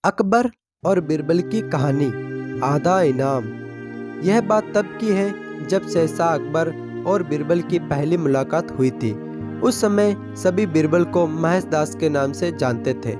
अकबर और बीरबल की कहानी, आधा इनाम। यह बात तब की है जब शहंशाह अकबर और बीरबल की पहली मुलाकात हुई थी। उस समय सभी बीरबल को महेशदास के नाम से जानते थे।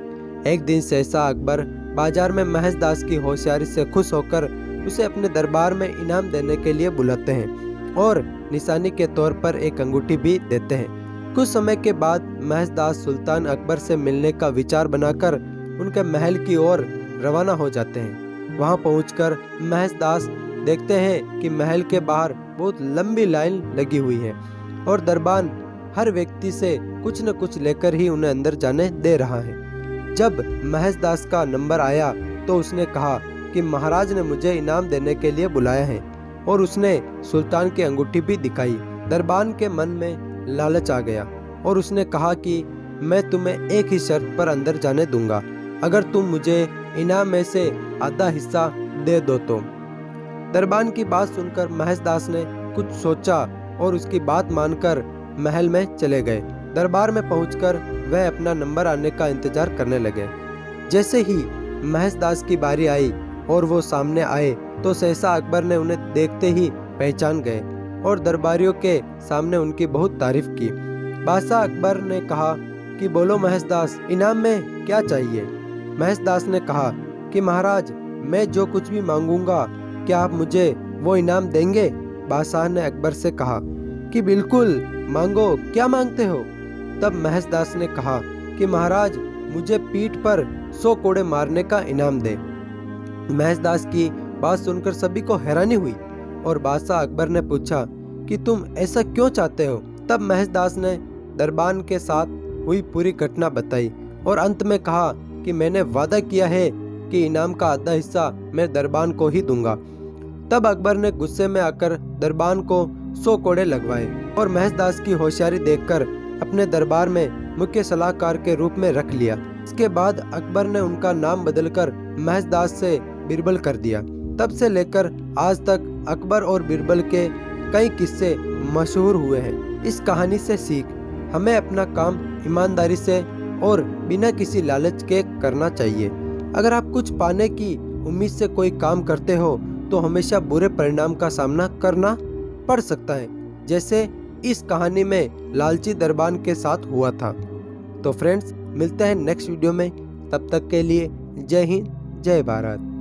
एक दिन शहंशाह अकबर बाजार में महेशदास की होशियारी से खुश होकर उसे अपने दरबार में इनाम देने के लिए बुलाते हैं और निशानी के तौर पर एक अंगूठी भी देते हैं। कुछ समय के बाद महेशदास सुल्तान अकबर से मिलने का विचार बनाकर उनके महल की ओर रवाना हो जाते हैं। वहां पहुंचकर महेशदास देखते हैं कि महल के बाहर बहुत लंबी लाइन लगी हुई है और दरबान हर व्यक्ति से कुछ न कुछ लेकर ही उन्हें अंदर जाने दे रहा है। जब महेशदास का नंबर आया तो उसने कहा कि महाराज ने मुझे इनाम देने के लिए बुलाया है और उसने सुल्तान की अंगूठी भी दिखाई। दरबान के मन में लालच आ गया और उसने कहा कि मैं तुम्हें एक ही शर्त पर अंदर जाने दूंगा, अगर तुम मुझे इनाम में से आधा हिस्सा दे दो तो। दरबान की बात सुनकर महेशदास ने कुछ सोचा और उसकी बात मानकर महल में चले गए। दरबार में पहुंचकर वह अपना नंबर आने का इंतजार करने लगे। जैसे ही महेशदास की बारी आई और वो सामने आए तो शहंशाह अकबर ने उन्हें देखते ही पहचान गए और दरबारियों के सामने उनकी बहुत तारीफ की। बादशाह अकबर ने कहा कि बोलो महेशदास, इनाम में क्या चाहिए? महेशदास ने कहा कि महाराज, मैं जो कुछ भी मांगूंगा क्या आप मुझे वो इनाम देंगे? बादशाह ने अकबर से कहा कि बिल्कुल, मांगो, क्या मांगते हो? तब महेशदास ने कहा कि महाराज, मुझे पीठ पर 100 कोड़े मारने का इनाम दे। महेशदास की बात सुनकर सभी को हैरानी हुई और बादशाह अकबर ने पूछा कि तुम ऐसा क्यों चाहते हो? तब महेशदास ने दरबान के साथ हुई पूरी घटना बताई और अंत में कहा कि मैंने वादा किया है कि इनाम का आधा हिस्सा मैं दरबान को ही दूंगा। तब अकबर ने गुस्से में आकर दरबान को 100 कोड़े लगवाए और महेशदास की होशियारी देखकर अपने दरबार में मुख्य सलाहकार के रूप में रख लिया। इसके बाद अकबर ने उनका नाम बदलकर महेशदास से बीरबल कर दिया। तब से लेकर आज तक अकबर और बीरबल के कई किस्से मशहूर हुए हैं। इस कहानी से सीख, हमें अपना काम ईमानदारी से और बिना किसी लालच के करना चाहिए। अगर आप कुछ पाने की उम्मीद से कोई काम करते हो तो हमेशा बुरे परिणाम का सामना करना पड़ सकता है, जैसे इस कहानी में लालची दरबान के साथ हुआ था। तो फ्रेंड्स, मिलते हैं नेक्स्ट वीडियो में। तब तक के लिए जय हिंद, जय भारत।